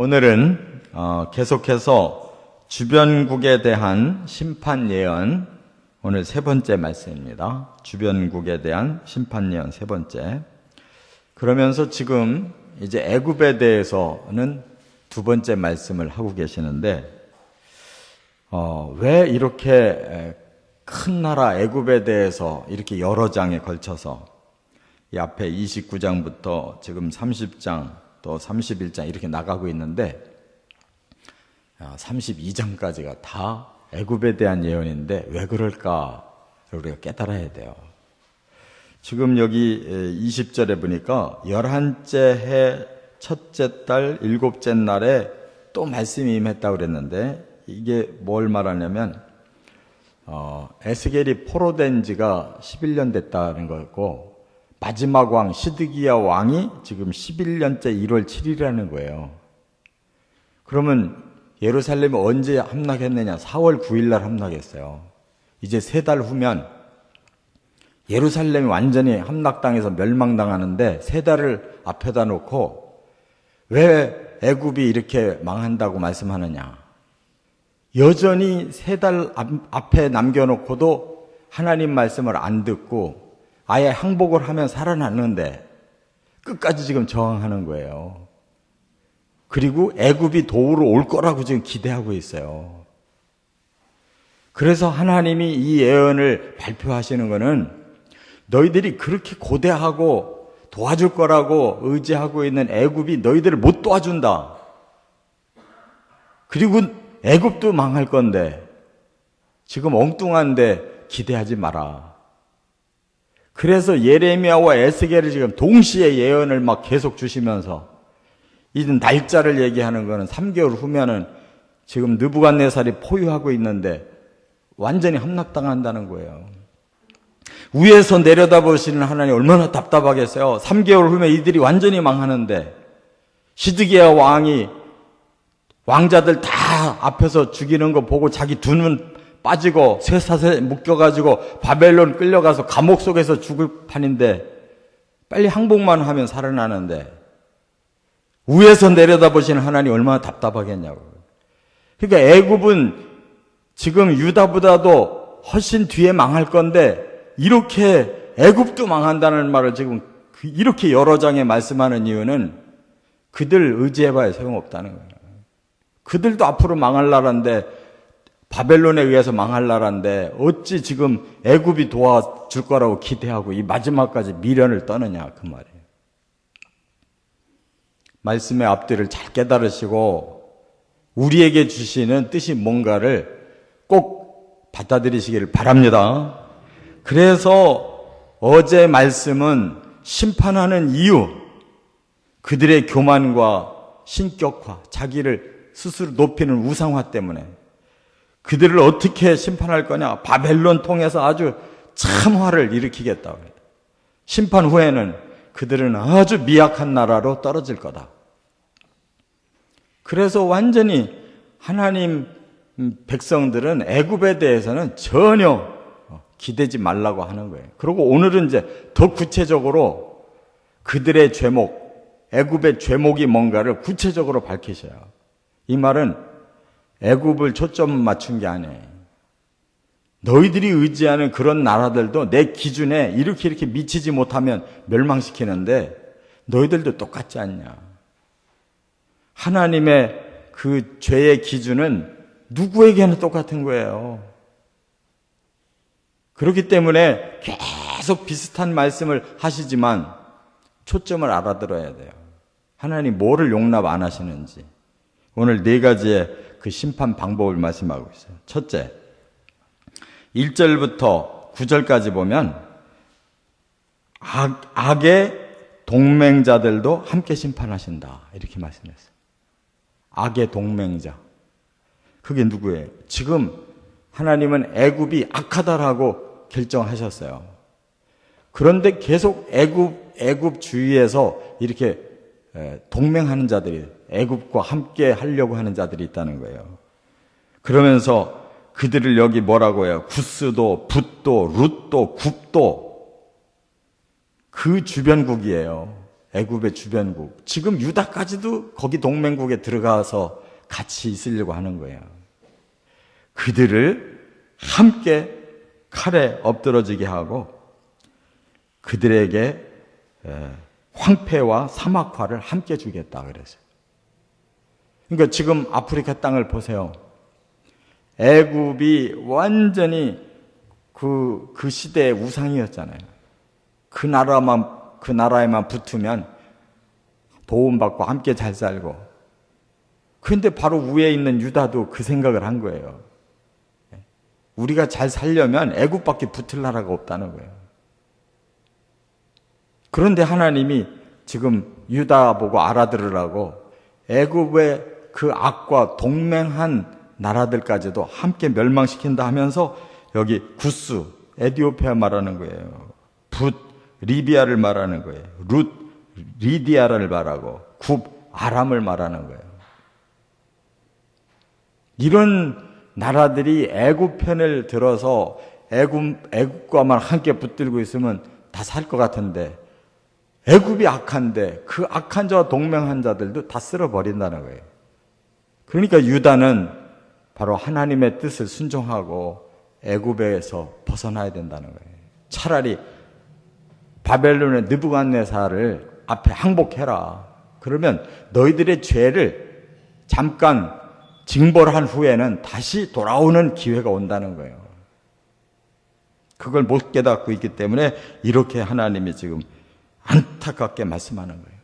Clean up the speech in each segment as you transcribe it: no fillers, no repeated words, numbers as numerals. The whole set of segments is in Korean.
오늘은 계속해서 주변국에 대한 심판 예언, 오늘 세 번째 말씀입니다. 주변국에 대한 심판 예언 세 번째. 그러면서 지금 이제 애굽에 대해서는 두 번째 말씀을 하고 계시는데, 왜 이렇게 큰 나라 애굽에 대해서 이렇게 여러 장에 걸쳐서 이 앞에 29장부터 지금 30장 또 31장 이렇게 나가고 있는데 32장까지가 다 애굽에 대한 예언인데 왜 그럴까 우리가 깨달아야 돼요. 지금 여기 20절에 보니까 11째 해 첫째 달 일곱째 날에 또 말씀이 임했다고 그랬는데 이게 뭘 말하냐면 에스겔이 포로된 지가 11년 됐다는 거고 마지막 왕 시드기야 왕이 지금 11년째 1월 7일이라는 거예요. 그러면 예루살렘이 언제 함락했느냐? 4월 9일 날 함락했어요. 이제 3달 후면 예루살렘이 완전히 함락당해서 멸망당하는데 3달을 앞에다 놓고 왜 애굽이 이렇게 망한다고 말씀하느냐? 여전히 3달 앞에 남겨놓고도 하나님 말씀을 안 듣고 아예 항복을 하면 살아났는데 끝까지 지금 저항하는 거예요. 그리고 애굽이 도우러 올 거라고 지금 기대하고 있어요. 그래서 하나님이 이 예언을 발표하시는 거는 너희들이 그렇게 고대하고 도와줄 거라고 의지하고 있는 애굽이 너희들을 못 도와준다. 그리고 애굽도 망할 건데 지금 엉뚱한데 기대하지 마라. 그래서 예레미야와 에스겔을 지금 동시에 예언을 막 계속 주시면서 이 날짜를 얘기하는 거는 3개월 후면은 지금 느부갓네살이 포위하고 있는데 완전히 함락당한다는 거예요. 위에서 내려다보시는 하나님 얼마나 답답하겠어요. 3개월 후면 이들이 완전히 망하는데 시드기야 왕이 왕자들 다 앞에서 죽이는 거 보고 자기 두 눈 빠지고 쇠사슬에 묶여가지고 바벨론 끌려가서 감옥 속에서 죽을 판인데 빨리 항복만 하면 살아나는데 위에서 내려다보시는 하나님 얼마나 답답하겠냐고. 그러니까 애굽은 지금 유다보다도 훨씬 뒤에 망할 건데 이렇게 애굽도 망한다는 말을 지금 이렇게 여러 장에 말씀하는 이유는 그들 의지해봐야 소용없다는 거예요. 그들도 앞으로 망할 나라인데 바벨론에 의해서 망할 나라인데 어찌 지금 애굽이 도와줄 거라고 기대하고 이 마지막까지 미련을 떠느냐 그 말이에요. 말씀의 앞뒤를 잘 깨달으시고 우리에게 주시는 뜻이 뭔가를 꼭 받아들이시기를 바랍니다. 그래서 어제 말씀은 심판하는 이유, 그들의 교만과 신격화, 자기를 스스로 높이는 우상화 때문에 그들을 어떻게 심판할 거냐? 바벨론 통해서 아주 참화를 일으키겠다고 해요. 심판 후에는 그들은 아주 미약한 나라로 떨어질 거다. 그래서 완전히 하나님 백성들은 애굽에 대해서는 전혀 기대지 말라고 하는 거예요. 그리고 오늘은 이제 더 구체적으로 그들의 죄목, 애굽의 죄목이 뭔가를 구체적으로 밝히셔요. 이 말은 애굽을 초점 맞춘 게 아니에요. 너희들이 의지하는 그런 나라들도 내 기준에 이렇게 미치지 못하면 멸망시키는데 너희들도 똑같지 않냐. 하나님의 그 죄의 기준은 누구에게나 똑같은 거예요. 그렇기 때문에 계속 비슷한 말씀을 하시지만 초점을 알아들어야 돼요. 하나님 뭐를 용납 안 하시는지. 오늘 4가지의 그 심판 방법을 말씀하고 있어요. 첫째, 1절부터 9절까지 보면 악의 동맹자들도 함께 심판하신다 이렇게 말씀했어요. 악의 동맹자. 그게 누구예요? 지금 하나님은 애굽이 악하다라고 결정하셨어요. 그런데 계속 애굽 주위에서 이렇게 동맹하는 자들이 애굽과 함께 하려고 하는 자들이 있다는 거예요. 그러면서 그들을 여기 뭐라고 해요? 구스도, 붓도, 룻도, 굽도 그 주변국이에요. 애굽의 주변국, 지금 유다까지도 거기 동맹국에 들어가서 같이 있으려고 하는 거예요. 그들을 함께 칼에 엎드러지게 하고 그들에게 황폐와 사막화를 함께 주겠다 그랬어요. 그러니까 지금 아프리카 땅을 보세요. 애굽이 완전히 그 시대의 우상이었잖아요. 그 나라에만 붙으면 도움받고 함께 잘 살고. 그런데 바로 위에 있는 유다도 그 생각을 한 거예요. 우리가 잘 살려면 애굽밖에 붙을 나라가 없다는 거예요. 그런데 하나님이 지금 유다 보고 알아들으라고 애굽의 그 악과 동맹한 나라들까지도 함께 멸망시킨다 하면서 여기 구스, 에디오피아 말하는 거예요. 붓, 리비아를 말하는 거예요. 룻, 리디아를 말하고 굽, 아람을 말하는 거예요. 이런 나라들이 애굽 편을 들어서 애굽과만 함께 붙들고 있으면 다 살 것 같은데 애굽이 악한데 그 악한 자와 동맹한 자들도 다 쓸어버린다는 거예요. 그러니까 유다는 바로 하나님의 뜻을 순종하고 애굽에서 벗어나야 된다는 거예요. 차라리 바벨론의 느부갓네살을 앞에 항복해라. 그러면 너희들의 죄를 잠깐 징벌한 후에는 다시 돌아오는 기회가 온다는 거예요. 그걸 못 깨닫고 있기 때문에 이렇게 하나님이 지금 안타깝게 말씀하는 거예요.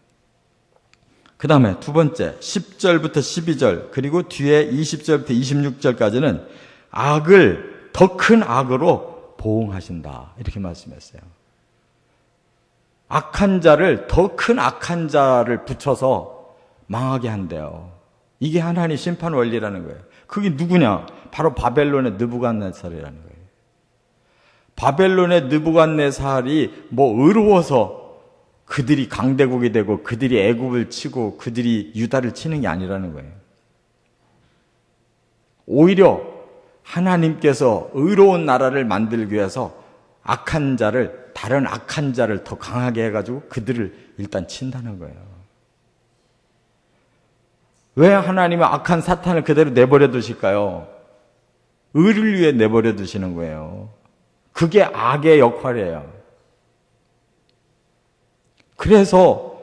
그 다음에 두 번째 10절부터 12절 그리고 뒤에 20절부터 26절까지는 악을 더 큰 악으로 보응하신다 이렇게 말씀했어요. 악한 자를 더 큰 악한 자를 붙여서 망하게 한대요. 이게 하나님 심판 원리라는 거예요. 그게 누구냐? 바로 바벨론의 느부갓네살이라는 거예요. 바벨론의 느부갓네살이 뭐 의로워서 그들이 강대국이 되고 그들이 애굽을 치고 그들이 유다를 치는 게 아니라는 거예요. 오히려 하나님께서 의로운 나라를 만들기 위해서 악한 자를 다른 악한 자를 더 강하게 해가지고 그들을 일단 친다는 거예요. 왜 하나님은 악한 사탄을 그대로 내버려 두실까요? 의를 위해 내버려 두시는 거예요. 그게 악의 역할이에요. 그래서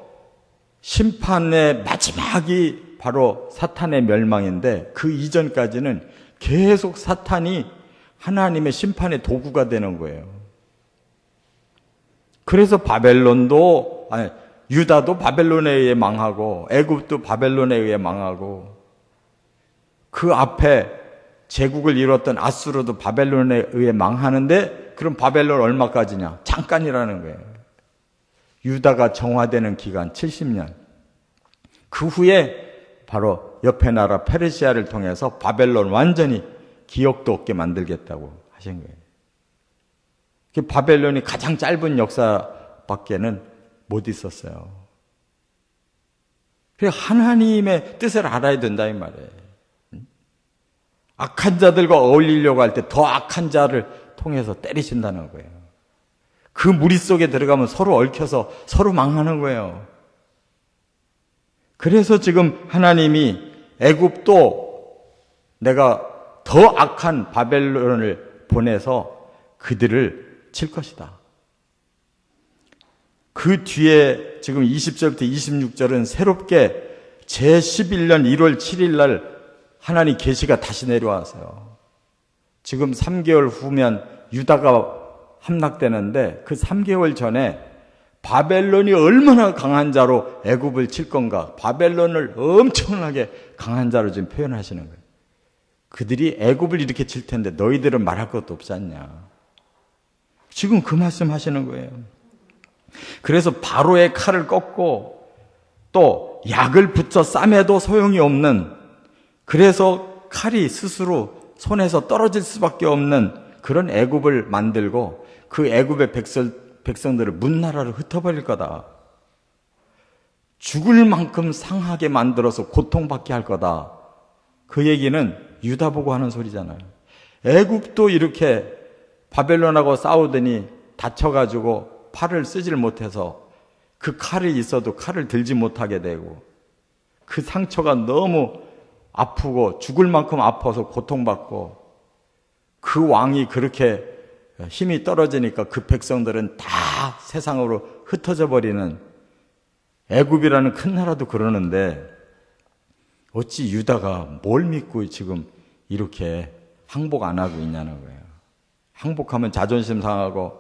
심판의 마지막이 바로 사탄의 멸망인데 그 이전까지는 계속 사탄이 하나님의 심판의 도구가 되는 거예요. 그래서 유다도 바벨론에 의해 망하고 애굽도 바벨론에 의해 망하고 그 앞에 제국을 이뤘던 아수르도 바벨론에 의해 망하는데 그럼 바벨론 얼마까지냐? 잠깐이라는 거예요. 유다가 정화되는 기간 70년. 그 후에 바로 옆에 나라 페르시아를 통해서 바벨론 완전히 기억도 없게 만들겠다고 하신 거예요. 바벨론이 가장 짧은 역사밖에는 못 있었어요. 그래서 하나님의 뜻을 알아야 된다 이 말이에요. 악한 자들과 어울리려고 할 때 더 악한 자를 통해서 때리신다는 거예요. 그 무리 속에 들어가면 서로 얽혀서 서로 망하는 거예요. 그래서 지금 하나님이 애굽도 내가 더 악한 바벨론을 보내서 그들을 칠 것이다. 그 뒤에 지금 20절부터 26절은 새롭게 제11년 1월 7일 날 하나님 계시가 다시 내려와서요. 지금 3개월 후면 유다가 함락되는데 그 3개월 전에 바벨론이 얼마나 강한 자로 애굽을 칠 건가. 바벨론을 엄청나게 강한 자로 지금 표현하시는 거예요. 그들이 애굽을 이렇게 칠 텐데 너희들은 말할 것도 없지 않냐. 지금 그 말씀 하시는 거예요. 그래서 바로의 칼을 꺾고 또 약을 붙여 싸매도 소용이 없는, 그래서 칼이 스스로 손에서 떨어질 수밖에 없는 그런 애굽을 만들고 그 애굽의 백성들을 문나라로 흩어버릴 거다. 죽을 만큼 상하게 만들어서 고통받게 할 거다. 그 얘기는 유다 보고 하는 소리잖아요. 애굽도 이렇게 바벨론하고 싸우더니 다쳐가지고 팔을 쓰질 못해서 그 칼이 있어도 칼을 들지 못하게 되고 그 상처가 너무 아프고 죽을 만큼 아파서 고통받고 그 왕이 그렇게 힘이 떨어지니까 그 백성들은 다 세상으로 흩어져 버리는 애굽이라는 큰 나라도 그러는데 어찌 유다가 뭘 믿고 지금 이렇게 항복 안 하고 있냐는 거예요. 항복하면 자존심 상하고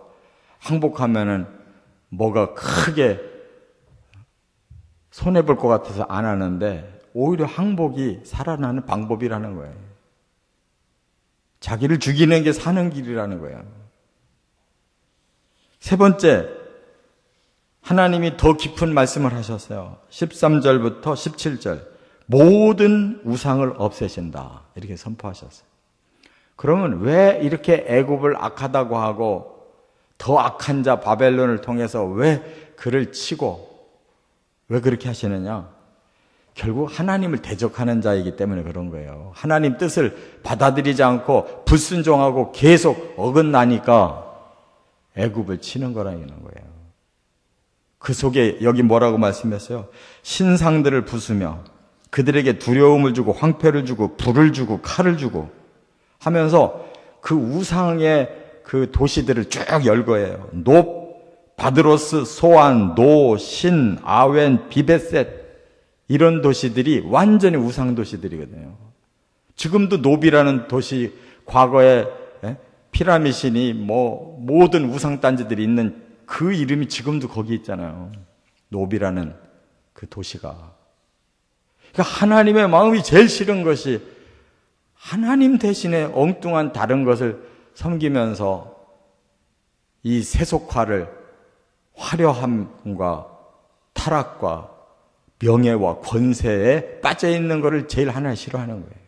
항복하면은 뭐가 크게 손해볼 것 같아서 안 하는데 오히려 항복이 살아나는 방법이라는 거예요. 자기를 죽이는 게 사는 길이라는 거예요. 세 번째, 하나님이 더 깊은 말씀을 하셨어요. 13절부터 17절. 모든 우상을 없애신다. 이렇게 선포하셨어요. 그러면 왜 이렇게 애굽을 악하다고 하고 더 악한 자 바벨론을 통해서 왜 그를 치고 왜 그렇게 하시느냐? 결국 하나님을 대적하는 자이기 때문에 그런 거예요. 하나님 뜻을 받아들이지 않고 불순종하고 계속 어긋나니까 애굽을 치는 거라는 거예요. 그 속에 여기 뭐라고 말씀했어요? 신상들을 부수며 그들에게 두려움을 주고 황폐를 주고 불을 주고 칼을 주고 하면서 그 우상의 그 도시들을 쭉 열거해요. 높, 바드로스, 소안, 노, 신, 아웬, 비베셋 이런 도시들이 완전히 우상 도시들이거든요. 지금도 노비라는 도시 과거에 피라미신이 뭐 모든 우상 단지들이 있는 그 이름이 지금도 거기 있잖아요. 노비라는 그 도시가. 그러니까 하나님의 마음이 제일 싫은 것이 하나님 대신에 엉뚱한 다른 것을 섬기면서 이 세속화를 화려함과 타락과 명예와 권세에 빠져 있는 것을 제일 하나 싫어하는 거예요.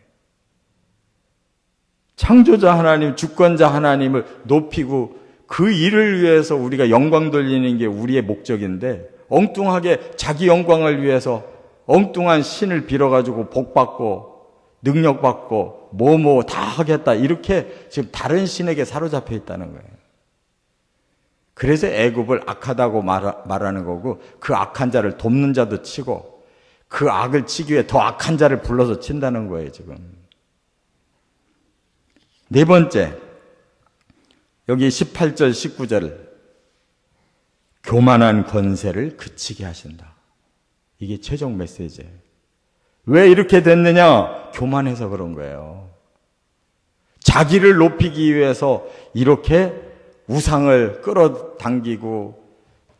창조자 하나님, 주권자 하나님을 높이고 그 일을 위해서 우리가 영광 돌리는 게 우리의 목적인데 엉뚱하게 자기 영광을 위해서 엉뚱한 신을 빌어가지고 복받고 능력받고 뭐뭐 다 하겠다 이렇게 지금 다른 신에게 사로잡혀 있다는 거예요. 그래서 애굽을 악하다고 말하는 거고 그 악한 자를 돕는 자도 치고 그 악을 치기 위해 더 악한 자를 불러서 친다는 거예요 지금. 네 번째, 여기 18절 19절 교만한 권세를 그치게 하신다. 이게 최종 메시지예요. 왜 이렇게 됐느냐? 교만해서 그런 거예요. 자기를 높이기 위해서 이렇게 우상을 끌어당기고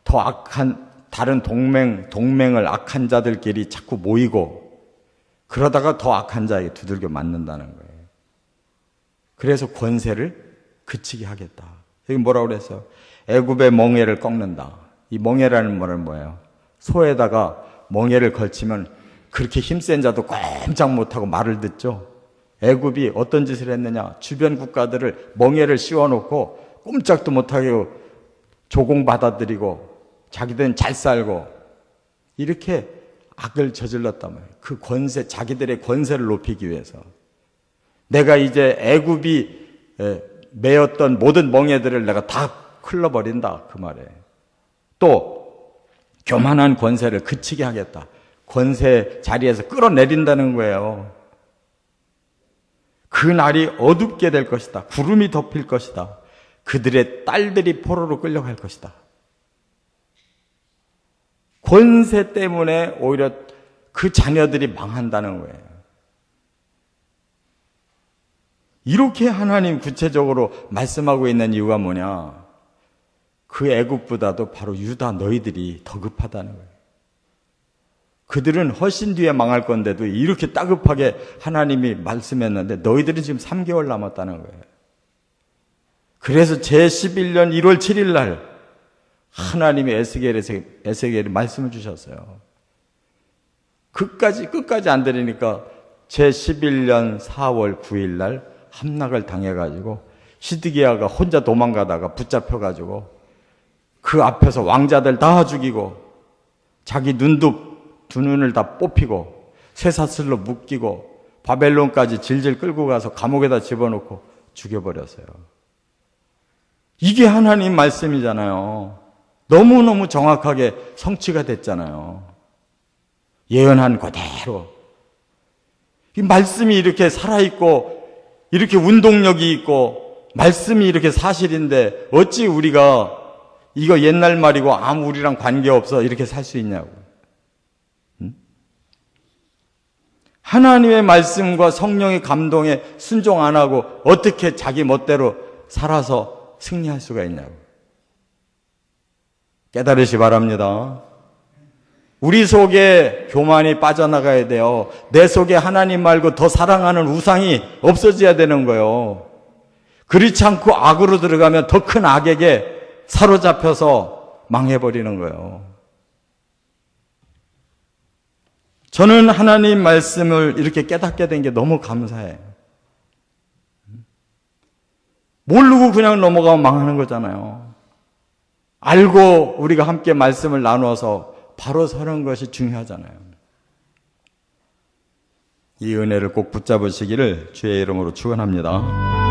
더 악한 다른 동맹을 악한 자들끼리 자꾸 모이고 그러다가 더 악한 자에게 두들겨 맞는다는 거예요. 그래서 권세를 그치게 하겠다. 여기 뭐라고 그랬어요? 애굽의 멍에를 꺾는다. 이 멍에라는 말은 뭐예요? 소에다가 멍에를 걸치면 그렇게 힘센 자도 꼼짝 못하고 말을 듣죠. 애굽이 어떤 짓을 했느냐? 주변 국가들을 멍에를 씌워놓고 꼼짝도 못하게 조공 받아들이고 자기들은 잘 살고 이렇게 악을 저질렀단 말이에요. 그 권세, 자기들의 권세를 높이기 위해서. 내가 이제 애굽이 매었던 모든 멍에들을 내가 다 흘러버린다 그 말이에요. 또 교만한 권세를 그치게 하겠다. 권세 자리에서 끌어내린다는 거예요. 그 날이 어둡게 될 것이다. 구름이 덮일 것이다. 그들의 딸들이 포로로 끌려갈 것이다. 권세 때문에 오히려 그 자녀들이 망한다는 거예요. 이렇게 하나님 구체적으로 말씀하고 있는 이유가 뭐냐? 그 애굽보다도 바로 유다 너희들이 더 급하다는 거예요. 그들은 훨씬 뒤에 망할 건데도 이렇게 따급하게 하나님이 말씀했는데 너희들은 지금 3개월 남았다는 거예요. 그래서 제11년 1월 7일 날 하나님이 에스겔에 말씀을 주셨어요. 끝까지 안 들으니까 제11년 4월 9일 날 함락을 당해가지고 시드기야가 혼자 도망가다가 붙잡혀가지고 그 앞에서 왕자들 다 죽이고 자기 두 눈을 다 뽑히고 쇠사슬로 묶이고 바벨론까지 질질 끌고 가서 감옥에다 집어넣고 죽여버렸어요. 이게 하나님 말씀이잖아요. 너무너무 정확하게 성취가 됐잖아요. 예언한 그대로. 이 말씀이 이렇게 살아있고 이렇게 운동력이 있고 말씀이 이렇게 사실인데 어찌 우리가 이거 옛날 말이고 아무 우리랑 관계없어 이렇게 살 수 있냐고. 하나님의 말씀과 성령의 감동에 순종 안 하고 어떻게 자기 멋대로 살아서 승리할 수가 있냐고. 깨달으시 바랍니다. 우리 속에 교만이 빠져나가야 돼요. 내 속에 하나님 말고 더 사랑하는 우상이 없어져야 되는 거예요. 그렇지 않고 악으로 들어가면 더 큰 악에게 사로잡혀서 망해버리는 거예요. 저는 하나님 말씀을 이렇게 깨닫게 된 게 너무 감사해요. 모르고 그냥 넘어가면 망하는 거잖아요. 알고 우리가 함께 말씀을 나누어서 바로 서는 것이 중요하잖아요. 이 은혜를 꼭 붙잡으시기를 주의 이름으로 축원합니다.